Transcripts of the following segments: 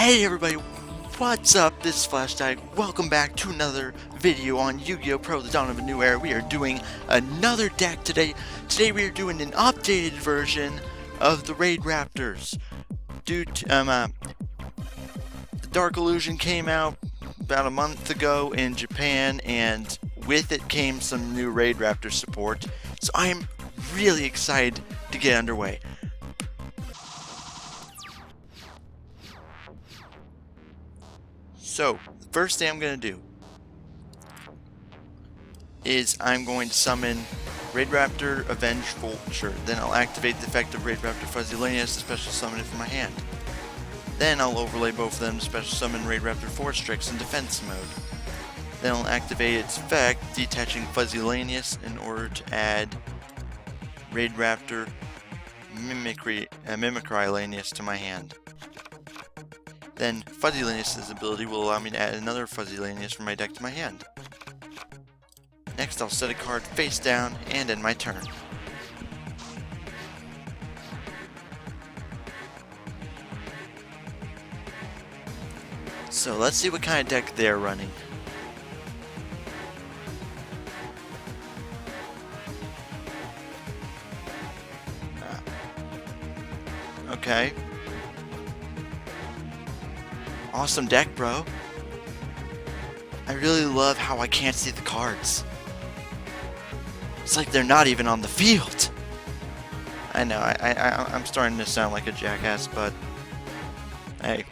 Hey everybody, what's up? This is Flashtag. Welcome back to another video on Yu-Gi-Oh! Pro: The Dawn of a New Era. We are doing another deck today. Today we are doing an updated version of the Raidraptors. The Dark Illusion came out about a month ago in Japan, and with it came some new Raidraptor support. So I am really excited to get underway. So, the first thing I'm going to do is I'm going to summon Raidraptor, Avenged Vulture. Then I'll activate the effect of Raidraptor Fuzzylanius to special summon it from my hand. Then I'll overlay both of them to special summon Raidraptor Forstrix in defense mode. Then I'll activate its effect, detaching Fuzzylanius in order to add Raidraptor Mimicrylanius to my hand. Then Fuzzylanius' ability will allow me to add another Fuzzylanius from my deck to my hand. Next I'll set a card face down and end my turn. So let's see what kind of deck they're running. Okay. Awesome deck, bro. I really love how I can't see the cards. It's like they're not even on the field. I know, I'm starting to sound like a jackass, but hey.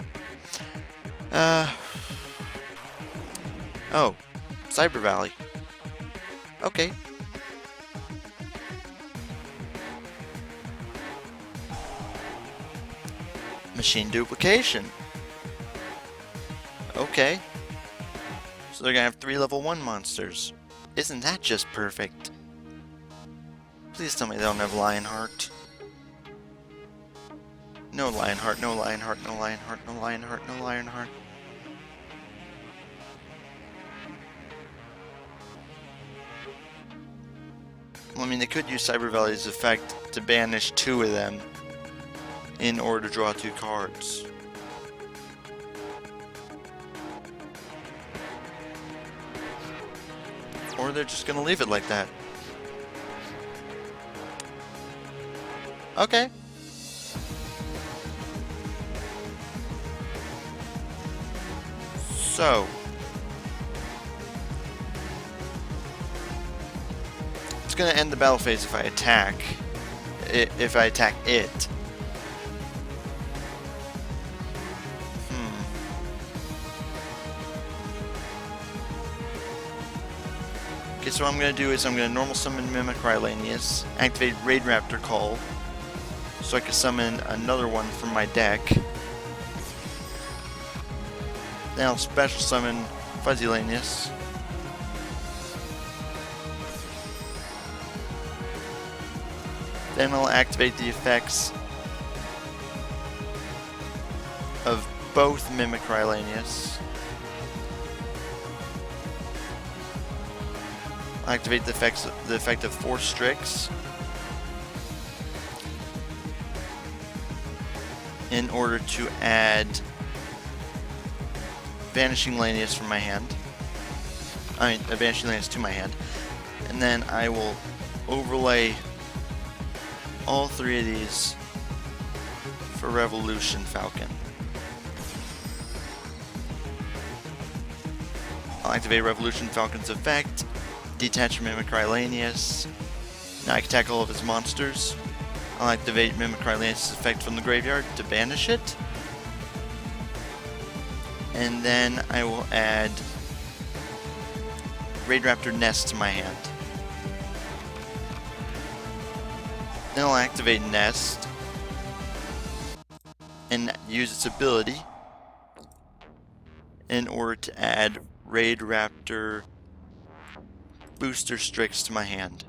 Oh, Cyber Valley. Okay. Machine duplication. Okay. So they're gonna have 3 level 1 monsters. Isn't that just perfect? Please tell me they don't have Lionheart. No Lionheart, no Lionheart, no Lionheart, no Lionheart, no Lionheart. Well, I mean, they could use Cyber Valley's effect to banish 2 of them in order to draw 2 cards. Or they're just gonna leave it like that. Okay. So it's gonna end the battle phase if I attack. If I attack it. Okay, so what I'm going to do is I'm going to normal summon Mimicrylanius, activate Raidraptor Call, so I can summon another one from my deck. Then I'll special summon Fuzzylanius. Then I'll activate the effects of both Mimicrylanius. Activate the effect of Forstrix in order to add Vanishing Lanius from my hand. Vanishing Lanius to my hand. And then I will overlay all 3 of these for Revolution Falcon. I'll activate Revolution Falcon's effect. Detach Mimicrylanius. Now I can attack all of his monsters. I'll activate Mimicrylanius' effect from the graveyard to banish it. And then I will add Raidraptor Nest to my hand. Then I'll activate Nest and use its ability in order to add Raidraptor Booster Strix to my hand.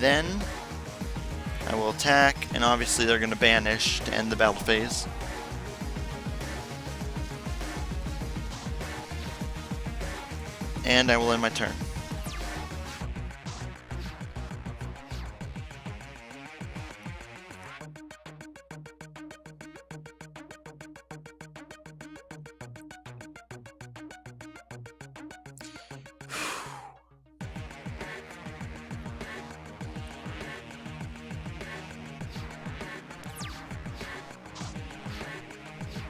Then I will attack, and obviously they're going to banish to end the battle phase. And I will end my turn.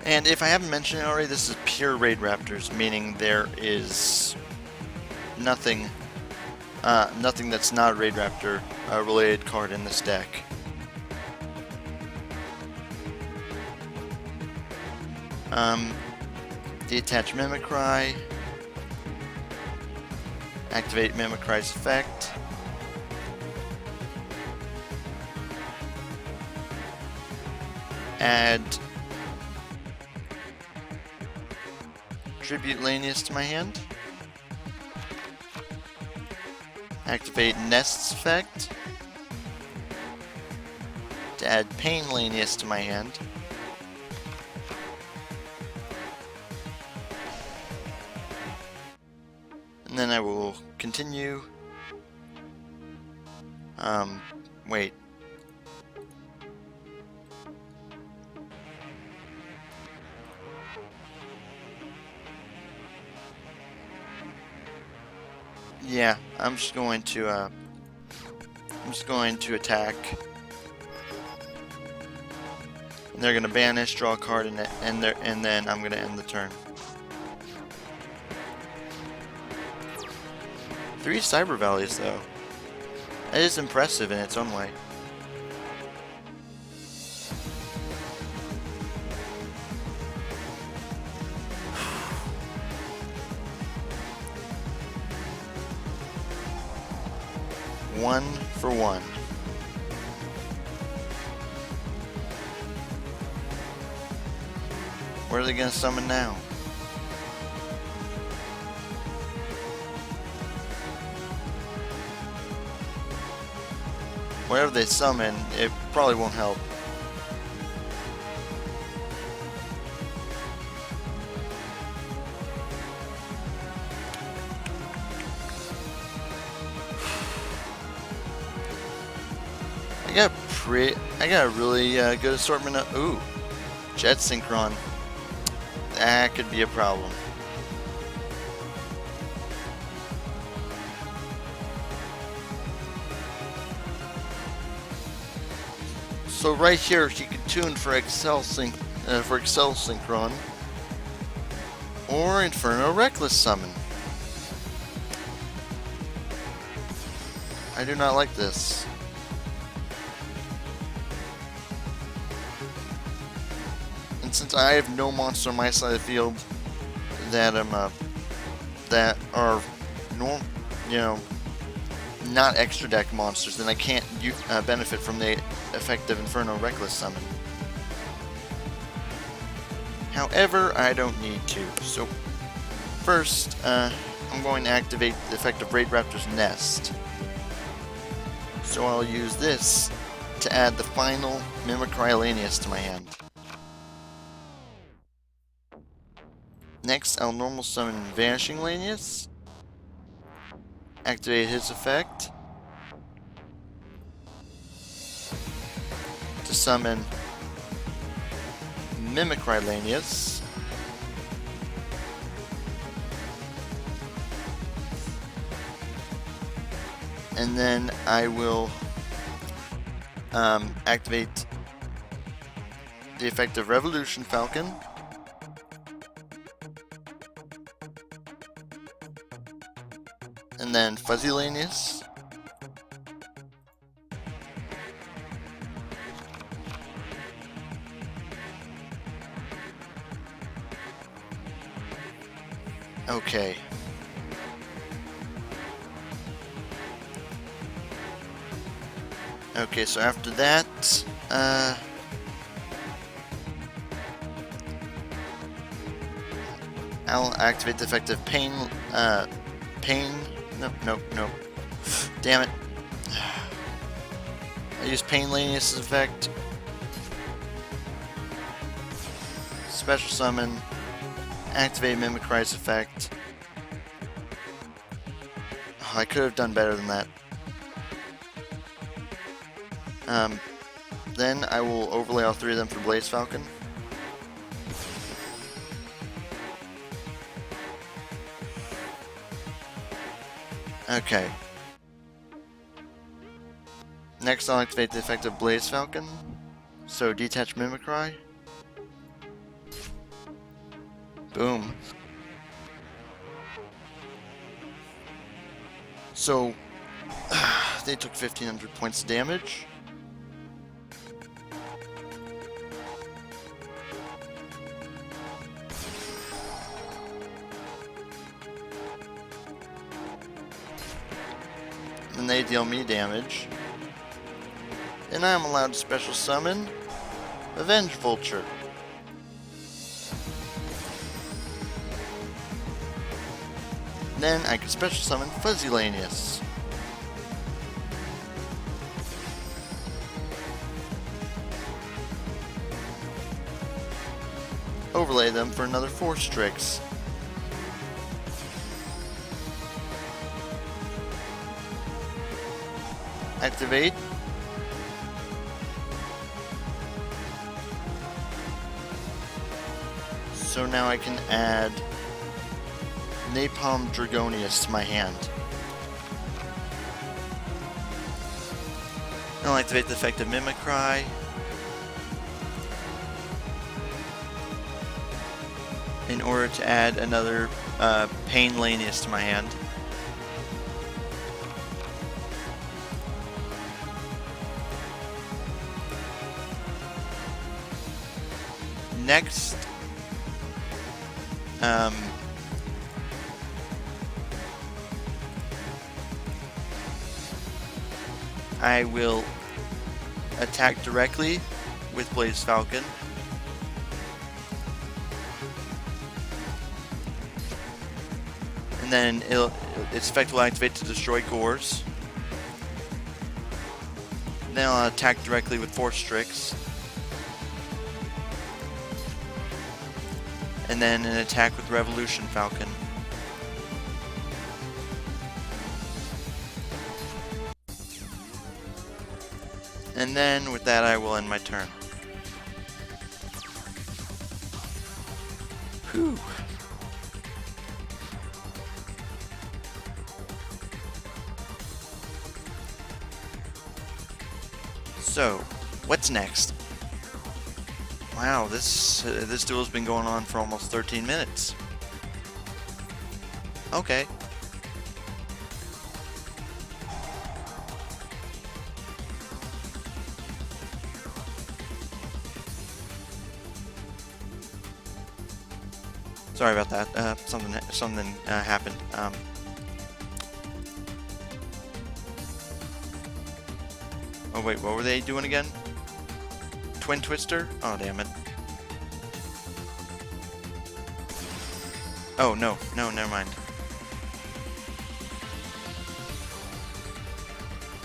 And if I haven't mentioned it already, this is pure Raidraptors, meaning there is nothing that's not a Raidraptor related card in this deck. Detach Mimicry, activate Mimicry's effect, add Tribute Lanius to my hand, activate Nest's effect, to add Pain Lanius to my hand, and then I will continue. Wait. Yeah, I'm just going to attack. And they're gonna banish, draw a card, and then I'm gonna end the turn. 3 Cyber Valleys, though. That is impressive in its own way. One for one. Where are they gonna summon now? Whatever they summon, it probably won't help. I got a really good assortment of... Ooh, Jet Synchron. That could be a problem. So right here, you can tune for Excel Synchron or Inferno Reckless Summon. I do not like this. And since I have no monster on my side of the field that are not extra deck monsters, then I can't benefit from the effect of Inferno Reckless Summon. However, I don't need to. So first, I'm going to activate the effect of Raidraptor's Nest. So I'll use this to add the final Mimicry Lanius to my hand. Next, I'll normal summon Vanishing Lanius. Activate his effect to summon Mimicry Lanius. And then I will activate the effect of Revolution Falcon. And then Fuzzy Lanius. Okay. Okay, so after that, I'll activate the effect of Pain. Nope. Damn it. I use Pain Lanius' effect. Special summon. Activate Mimicry's effect. Oh, I could have done better than that. Then I will overlay all 3 of them for Blaze Falcon. Okay. Next, I'll activate the effect of Blaze Falcon. So, detach Mimicry. Boom. So, they took 1,500 points of damage. And they deal me damage. And I'm allowed to special summon Avenge Vulture. Then I can special summon Fuzzylanius. Overlay them for another 4 Strix. Activate. So now I can add Napalm Dragonius to my hand. I'll activate the effect of Mimicry. In order to add another Pain Lanius to my hand. Next, I will attack directly with Blaze Falcon. And then its effect will activate to destroy Gores. Then I'll attack directly with 4 Strix. And then an attack with Revolution Falcon. And then with that I will end my turn. Whew. So, what's next? Wow, this duel's been going on for almost 13 minutes. Okay. Sorry about that. Something happened. Oh wait, what were they doing again? Twin Twister? Oh damn it. Oh no, never mind.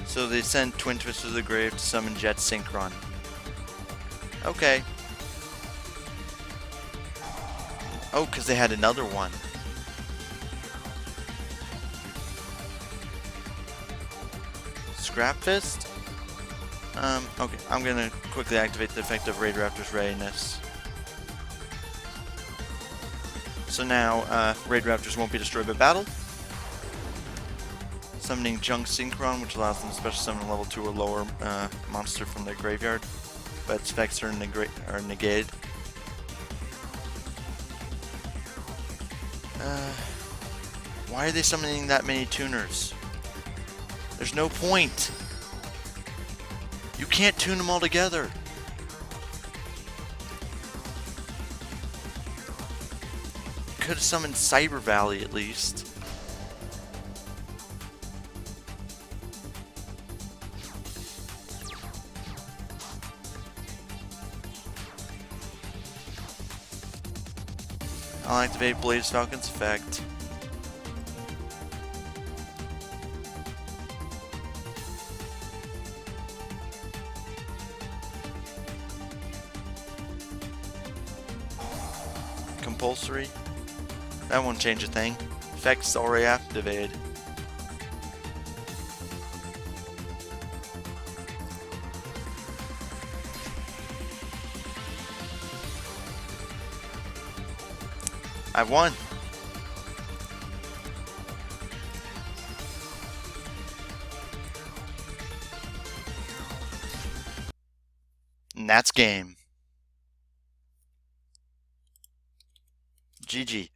So they sent Twin Twister to the grave to summon Jet Synchron. Okay. Oh, because they had another one. Scrap Fist? Okay, I'm gonna quickly activate the effect of Raidraptor's Readiness. So now, Raidraptors won't be destroyed by battle. Summoning Junk Synchron, which allows them to special summon a level 2 or lower monster from their graveyard, but its effects are negated. Why are they summoning that many tuners? There's no point. You can't tune them all together. Could have summoned Cyber Valley at least. I'll activate Blaze Falcon's effect. Compulsory. That won't change a thing. Effect's already activated. I've won. And that's game. GG.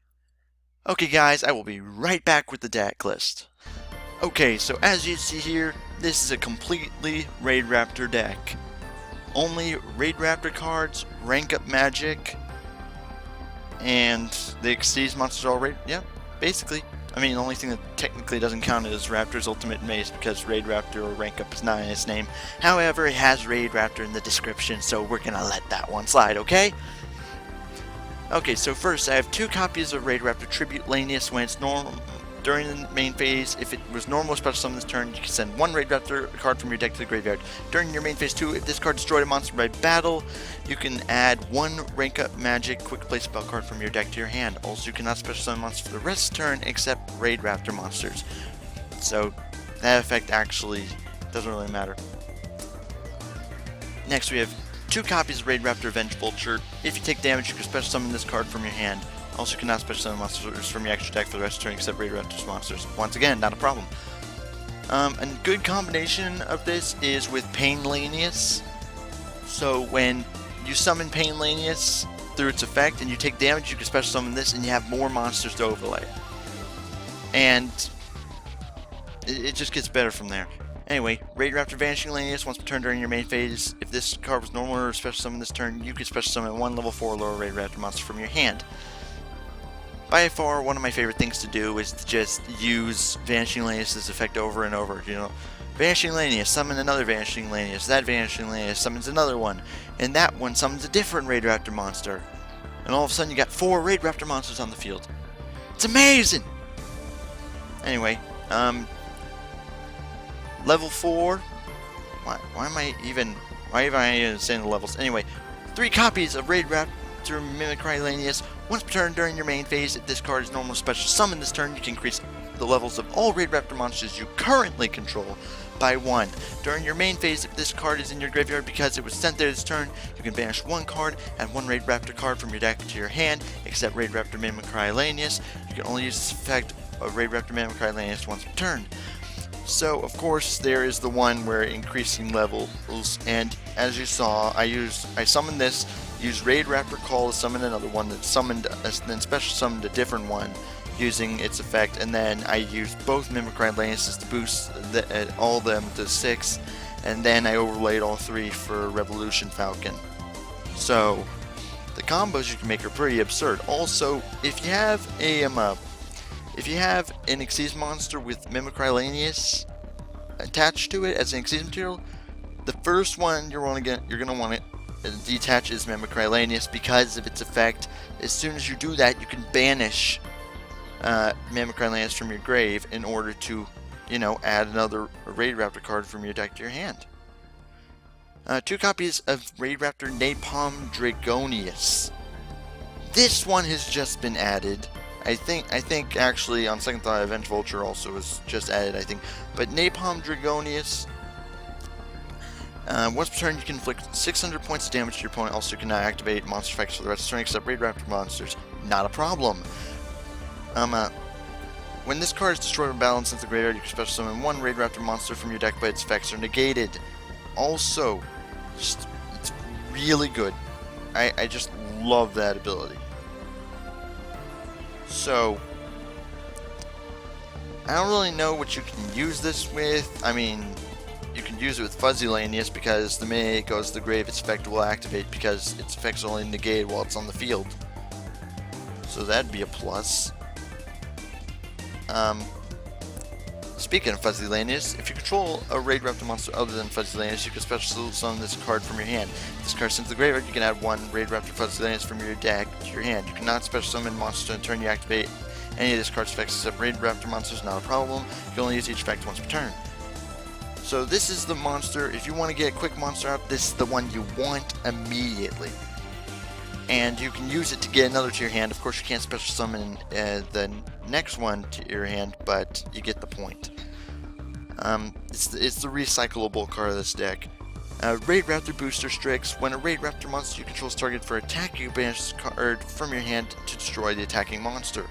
Okay guys, I will be right back with the deck list. Okay, so as you see here, this is a completely Raidraptor deck. Only Raidraptor cards, rank up magic, and the Exceeds monsters already. Yeah, basically. I mean, the only thing that technically doesn't count is Raptor's Ultimate Mace because Raidraptor or rank up is not in its name. However, it has Raidraptor in the description, so we're gonna let that one slide, okay? Okay, so first I have 2 copies of Raidraptor Tribute Lanius. When it's normal during the main phase, if it was normal special summon this turn, you can send 1 Raidraptor card from your deck to the graveyard. During your main phase 2, if this card destroyed a monster by battle, you can add 1 rank up magic quick play spell card from your deck to your hand. Also, you cannot special summon monsters for the rest of the turn except Raidraptor monsters. So that effect actually doesn't really matter. Next we have 2 copies of Raidraptor Avenged Vulture. If you take damage, you can special summon this card from your hand. Also, you cannot special summon monsters from your extra deck for the rest of the turn except Raidraptor's monsters. Once again, not a problem. A good combination of this is with Pain Lanius. So when you summon Pain Lanius through its effect and you take damage, you can special summon this and you have more monsters to overlay. And it just gets better from there. Anyway, Raidraptor Vanishing Lanius, once per turn during your main phase, if this card was normal or special summon this turn, you can special summon 1 level 4 lower Raidraptor monster from your hand. By far, one of my favorite things to do is to just use Vanishing Lanius' effect over and over. You know, Vanishing Lanius, summon another Vanishing Lanius, that Vanishing Lanius summons another one, and that one summons a different Raidraptor monster. And all of a sudden you got 4 Raidraptor monsters on the field. It's amazing! Anyway, level 4, why am I even saying the levels? Anyway, 3 copies of Raidraptor Mimicry Lanius. Once per turn during your main phase, if this card is normal special summon this turn, you can increase the levels of all Raidraptor monsters you currently control by 1. During your main phase, if this card is in your graveyard because it was sent there this turn, you can banish 1 card, add 1 Raidraptor card from your deck to your hand, except Raidraptor Mimicry Lanius. You can only use this effect of Raidraptor Mimicry Lanius once per turn. So, of course, there is the one where increasing levels, and as you saw, I summoned this, used Raidraptor Call to summon another one, that summoned, then special summoned a different one using its effect, and then I used both Mimicry Laniuses to boost all of them to 6, and then I overlaid all 3 for Revolution Falcon. So, the combos you can make are pretty absurd. Also, if you have an Exceeds monster with Mimicry Lanius attached to it as an Exceeds material, the first one you're going to want to detach is Mimicry Lanius because of its effect. As soon as you do that, you can banish Mimicry Lanius from your grave in order to, add another Raidraptor card from your deck to your hand. 2 copies of Raidraptor Napalm Dragonius. This one has just been added. I think actually on second thought, Avenged Vulture also was just added, I think. But Napalm Dragonius, once per turn you can inflict 600 points of damage to your opponent. Also, you cannot activate monster effects for the rest of the turn except Raidraptor monsters. Not a problem. When this card is destroyed or balanced into the graveyard, you can special summon 1 Raidraptor monster from your deck, but its effects are negated. Also, it's really good. I just love that ability. So, I don't really know what you can use this with. I mean, you can use it with Fuzzy Lanius because the minute it goes to the grave, its effect will activate because its effects are only negated while it's on the field. So that'd be a plus. Speaking of Fuzzy Lanius, if you control a Raidraptor monster other than Fuzzy Lanius, you can special summon this card from your hand. If this card is sent to the graveyard, you can add 1 Raidraptor Fuzzy Lanius from your deck to your hand. You cannot special summon monsters in turn you activate any of this card's effects except Raidraptor monsters, not a problem. You can only use each effect once per turn. So this is the monster. If you want to get a quick monster out, this is the one you want immediately. And you can use it to get another to your hand. Of course, you can't special summon the next one to your hand, but you get the point. It's the recyclable card of this deck. Raidraptor Booster Strix. When a Raidraptor monster you control is targeted for attack, you banish this card from your hand to destroy the attacking monster.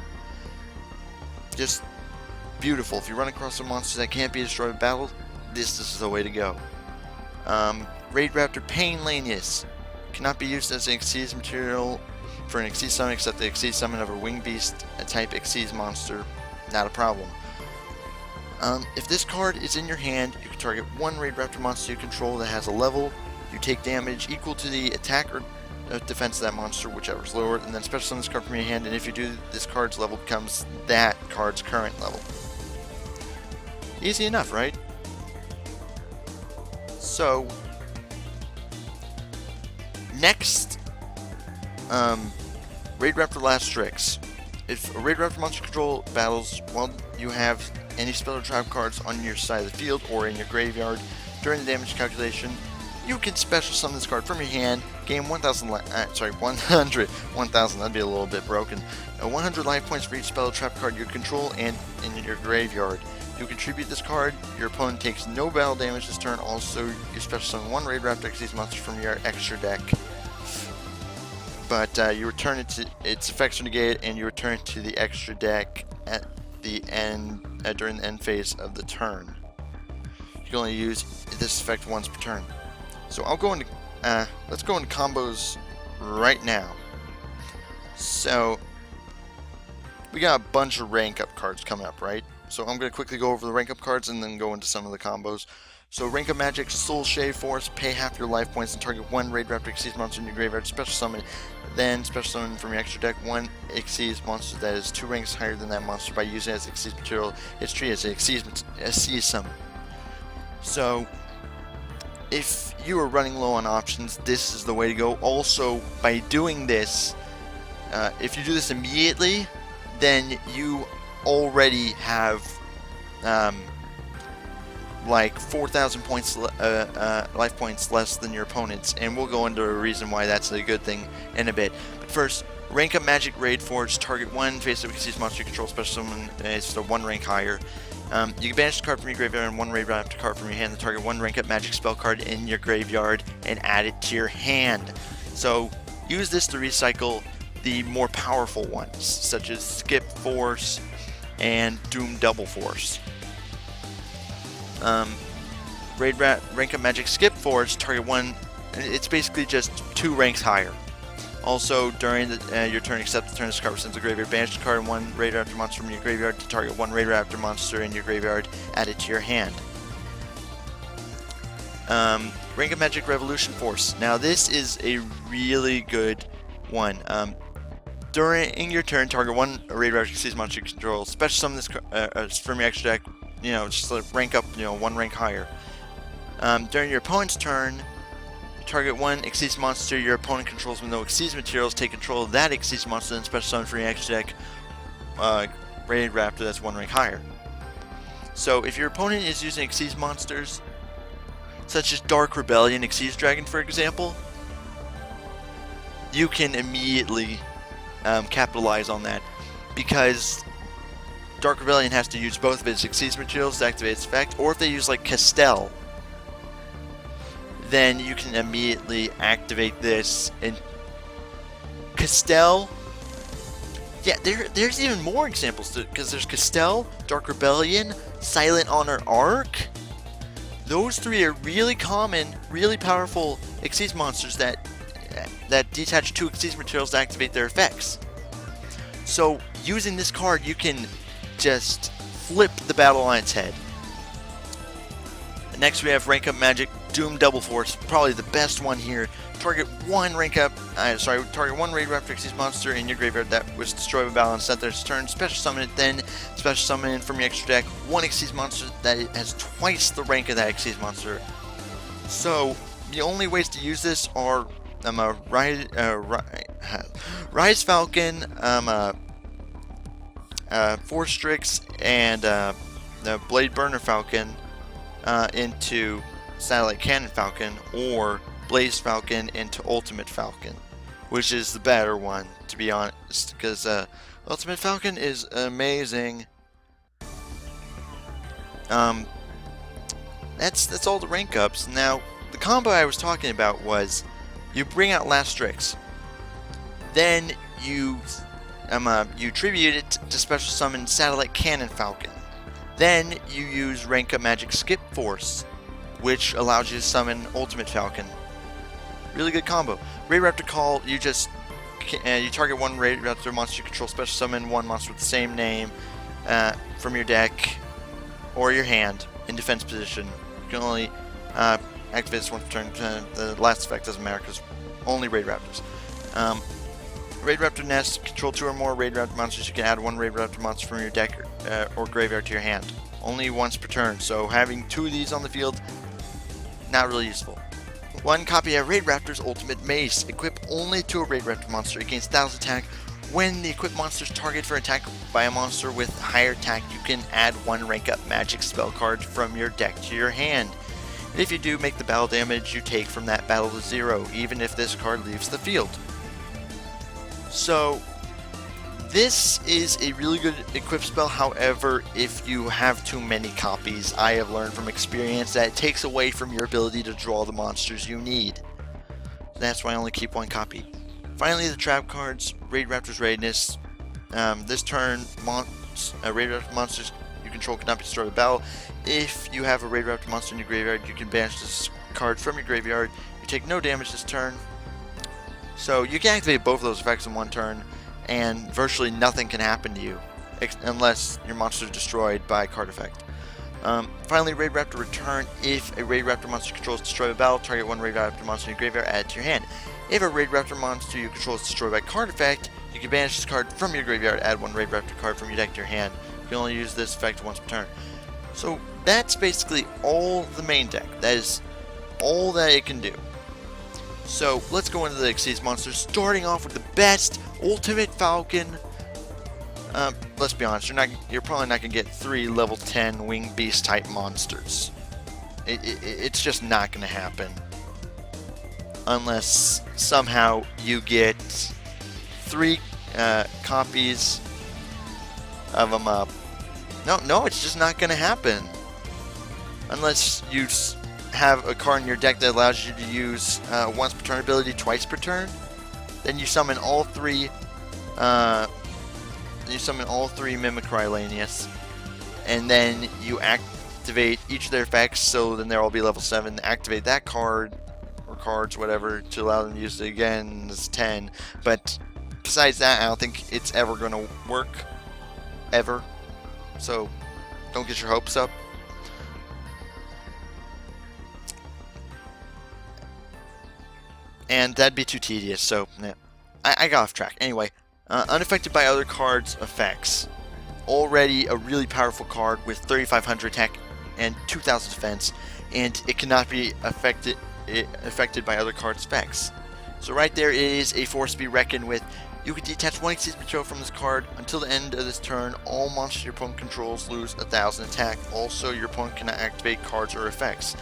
Just beautiful. If you run across a monster that can't be destroyed in battle, this is the way to go. Raidraptor Pain Lanius. Cannot be used as an Exceeds material for an Exceed summon, except the Exceed summon of a Winged Beast type Exceed monster. Not a problem. If this card is in your hand, you can target one Raidraptor monster you control that has a level. You take damage equal to the attack or defense of that monster, whichever is lower, and then special summon this card from your hand, and if you do, this card's level becomes that card's current level. Easy enough, right? So, next, Raidraptor Last Tricks. If a Raidraptor monster control battles while you have any spell or trap cards on your side of the field or in your graveyard during the damage calculation, you can special summon this card from your hand, gain 1,000, 1,000, that'd be a little bit broken, 100 life points for each spell or trap card you control and in your graveyard. You contribute this card, your opponent takes no battle damage this turn, also you special summon one Raidraptor Exceed monster from your extra deck. But you return it to its effects are negated, and you return it to the extra deck at the end during the end phase of the turn. You can only use this effect once per turn. So I'll go into let's go into combos right now. So we got a bunch of rank up cards coming up, right? So I'm going to quickly go over the rank up cards and then go into some of the combos. So rank up magic, Soul Shave Force, pay half your life points and target one Raidraptor Exceed monster in your graveyard, special summon, then special summon from your extra deck one Exceed monster that is 2 ranks higher than that monster by using it as Exceed material. It's treated as an Exceed summon. So if you are running low on options, this is the way to go. Also, by doing this, if you do this immediately, then you already have like 4,000 points, life points less than your opponents, and we'll go into a reason why that's a good thing in a bit. But first, rank up Magic Raid Forge, target one face-up Exceed monster you control, special summon, it's a 1 rank higher. You can banish the card from your graveyard and one Raidraptor card from your hand to target one rank up magic spell card in your graveyard and add it to your hand. So use this to recycle the more powerful ones, such as Skip Force and Doom Double Force. Rank up Magic Skip Force, target one, it's basically just 2 ranks higher. Also, during your turn, except the turn this card was sent to the graveyard, banish the card and one Raidraptor monster from your graveyard to target one Raidraptor monster in your graveyard, add it to your hand. Rank up Magic Revolution Force. Now this is a really good one. During your turn, target one Raidraptor Exceed monster you control, special summon this from your extra deck, just like rank up, 1 rank higher. During your opponent's turn, target one Exceed monster your opponent controls with no Exceed materials, take control of that Exceed monster and special summon from your extra deck Raidraptor that's 1 rank higher. So if your opponent is using Exceed monsters, such as Dark Rebellion, Exceed Dragon for example, you can immediately capitalize on that, because Dark Rebellion has to use both of its Exceed materials to activate its effect, or if they use like Castell, then you can immediately activate this. And Castell, yeah, there's even more examples to it, because there's Castell, Dark Rebellion, Silent Honor Arc. Those 3 are really common, really powerful Exceed monsters that detach 2 Exceed materials to activate their effects. So using this card, you can just flip the battle on its head. Next we have Rank Up Magic Doom Double Force, probably the best one here. Target one target one Raidraptor Exceed monster in your graveyard that was destroyed by battle and set their turn. Special summon it, then special summon it from your extra deck one Exceed monster that has twice the rank of that Exceed monster. So the only ways to use this are Rise Falcon, Force Strix, and the Blade Burner Falcon into Satellite Cannon Falcon, or Blaze Falcon into Ultimate Falcon, which is the better one, to be honest, because Ultimate Falcon is amazing. That's all the rank ups. Now, the combo I was talking about was you bring out Last Strix, then you tribute it to special summon Satellite Cannon Falcon. Then you use Rank Up Magic Skip Force, which allows you to summon Ultimate Falcon. Really good combo. Raidraptor Call, you just you target one Raidraptor monster you control, special summon one monster with the same name from your deck or your hand in defense position. You can only activate this once per turn. The last effect doesn't matter because only Raidraptors. Raidraptor Nest, control 2 or more Raidraptor monsters. You can add one Raidraptor monster from your deck or graveyard to your hand. Only once per turn, so having 2 of these on the field, not really useful. 1 copy of Raidraptor's Ultimate Mace. Equip only to a Raidraptor monster. It gains 1000 attack. When the equipped monster is targeted for attack by a monster with higher attack, you can add 1 rank up magic spell card from your deck to your hand. And if you do, make the battle damage you take from that battle to 0, even if this card leaves the field. So, this is a really good equip spell. However, if you have too many copies, I have learned from experience that it takes away from your ability to draw the monsters you need. That's why I only keep 1 copy. Finally, the trap cards. Raidraptor's Readiness. This turn, Raidraptor monsters you control cannot be destroyed with battle. If you have a Raidraptor monster in your graveyard, you can banish this card from your graveyard. You take no damage this turn. So you can activate both of those effects in 1 turn, and virtually nothing can happen to you unless your monster is destroyed by a card effect. Finally, Raidraptor Return. If a Raidraptor monster you control is destroyed by battle, target 1 Raidraptor monster in your graveyard, add it to your hand. If a Raidraptor monster you control is destroyed by card effect, you can banish this card from your graveyard, add 1 Raidraptor card from your deck to your hand. You can only use this effect once per turn. So that's basically all the main deck. That is all that it can do. So let's go into the Xyz monsters, starting off with the best, Ultimate Falcon. Let's be honest, you're probably not going to get 3 level 10 Winged Beast type monsters. It's just not going to happen. Unless somehow you get 3 copies of them up. No, it's just not going to happen. Unless you have a card in your deck that allows you to use once per turn ability twice per turn. Then you summon all 3. Mimicry Lanius, and then you activate each of their effects. So then they'll all be level 7. Activate that card or cards, whatever, to allow them to use it again. It's 10. But besides that, I don't think it's ever going to work. Ever. So don't get your hopes up. And that'd be too tedious, so yeah. I got off track. Anyway, unaffected by other cards' effects. Already a really powerful card with 3,500 attack and 2,000 defense, and it cannot be affected by other cards' effects. So right there is a force to be reckoned with. You can detach 1 Xyz material from this card. Until the end of this turn, all monsters your opponent controls lose 1,000 attack. Also, your opponent cannot activate cards or effects.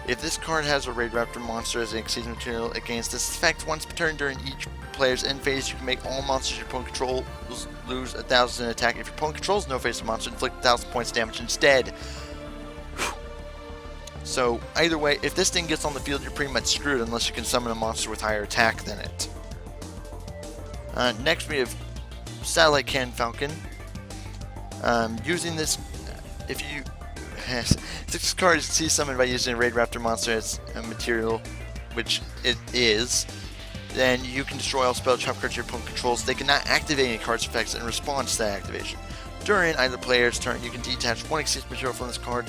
If this card has a Raidraptor monster as an Xyz material, it gains this effect once per turn during each player's end phase. You can make all monsters your opponent controls lose 1,000 attack. If your opponent controls no face monster, inflict 1,000 points damage instead. So either way, if this thing gets on the field, you're pretty much screwed unless you can summon a monster with higher attack than it. Next we have Satellite Cannon Falcon. Using this, if you this card is summoned by using a Raidraptor monster as a material, which it is, then you can destroy all spell trap cards your opponent controls. They cannot activate any cards effects in response to that activation. During either player's turn, you can detach 1 Xyz material from this card,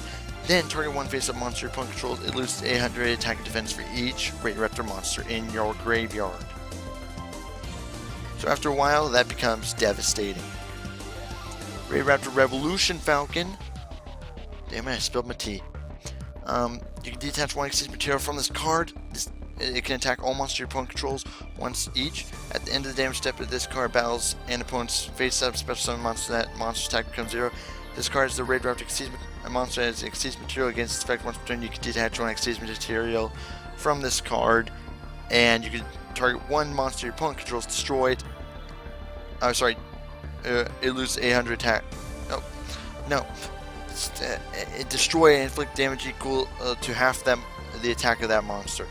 then target 1 face-up monster your opponent controls. It loses 800 attack and defense for each Raidraptor monster in your graveyard. So after a while, that becomes devastating. Raidraptor Revolution Falcon. Damn it, I spilled my tea. You can detach 1 Xyz material from this card. It can attack all monsters your opponent controls once each. At the end of the damage step of this card, battles and opponent's face-up special summon monster, that monster's attack becomes 0. This card is the Raidraptor Xyz monster as Xyz material. Against this effect once per turn, you can detach 1 Xyz material from this card, and you can target 1 monster your opponent controls, destroy it. It loses 800 attack. No. Destroy and inflict damage equal to half the attack of that monster.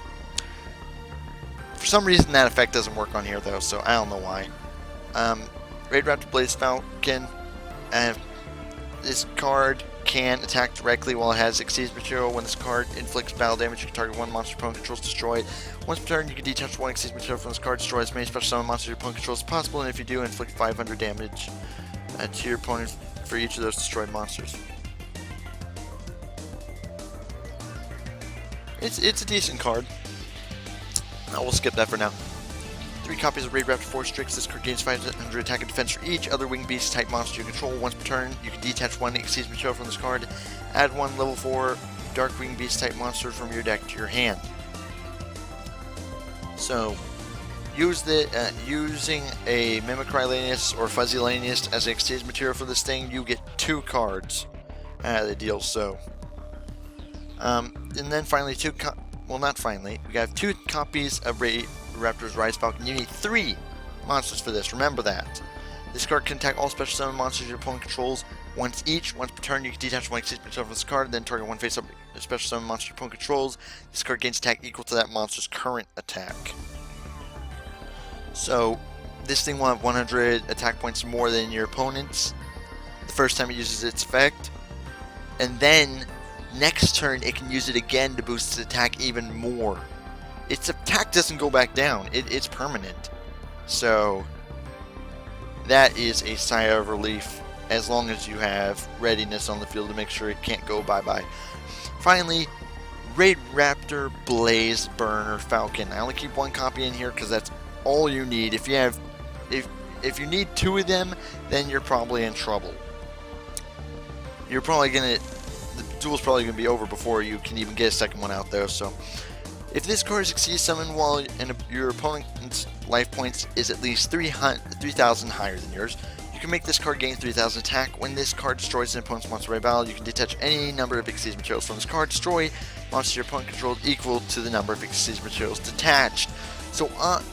For some reason that effect doesn't work on here though, so I don't know why. Raidraptor Blaze Falcon. This card can attack directly while it has exceeds material. When this card inflicts battle damage, you can target one monster your opponent controls, destroy it. Once per turn, you can detach one exceeds material from this card, destroy as many special summon monsters your opponent controls as possible, and if you do, inflict 500 damage to your opponent for each of those destroyed monsters. It's a decent card. We'll skip that for now. 3 copies of Raidraptor Force Strix. This card gains 500 attack and defense for each other winged beast type monster you control. Once per turn, you can detach one exceeds material from this card. Add one level 4 dark winged beast type monster from your deck to your hand. So, using a Mimicry Lanius or Fuzzy Lanius as an exceeds material for this thing, you get 2 cards out of the deal. So, and then finally we got 2 copies of Raidraptor's Rise Falcon. You need 3 monsters for this, remember that. This card can attack all special summon monsters your opponent controls once each. Once per turn, you can detach one exceeds material from this card, then target one face-up special summon monster your opponent controls. This card gains attack equal to that monster's current attack. So, this thing will have 100 attack points more than your opponent's the first time it uses its effect, and then next turn it can use it again to boost its attack even more. Its attack doesn't go back down, it's permanent. So that is a sigh of relief, as long as you have readiness on the field to make sure it can't go bye-bye. Finally, Raidraptor Blaze Burner Falcon. I only keep 1 copy in here because that's all you need. If you need 2 of them, then you're probably in trouble. The duel's probably gonna be over before you can even get a second one out there. So, if this card succeeds summon while your opponent's life points is at least 3,000 higher than yours, you can make this card gain 3,000 attack. When this card destroys an opponent's monster by battle, you can detach any number of exceeds materials from this card. Destroy monsters your opponent controls equal to the number of exceeds materials detached. So,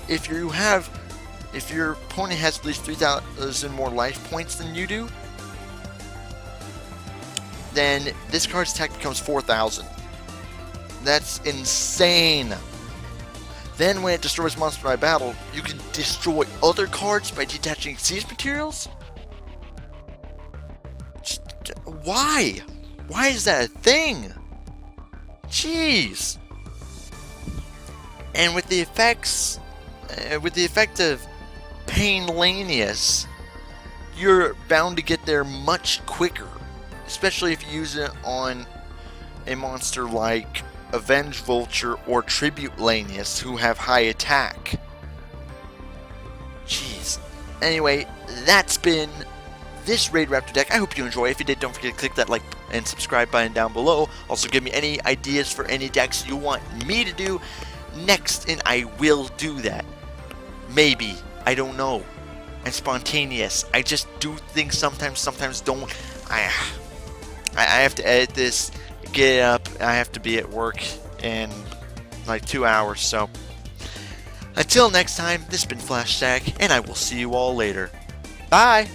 if your opponent has at least 3,000 more life points than you do, then this card's attack becomes 4,000. That's insane. Then when it destroys monsters by battle, you can destroy other cards by detaching exceeds materials? Why? Why is that a thing? Jeez. And with the effect of Pain Lanius, you're bound to get there much quicker. Especially if you use it on a monster like Avenged Vulture or Tribute Lanius, who have high attack. Jeez. Anyway, that's been this Raidraptor deck. I hope you enjoy. If you did, don't forget to click that like and subscribe button down below. Also, give me any ideas for any decks you want me to do next, and I will do that. Maybe. I don't know. I'm spontaneous. I just do things sometimes don't. I have to edit this, get it up, I have to be at work in like 2 hours, so until next time, this has been Flash Stack, and I will see you all later. Bye!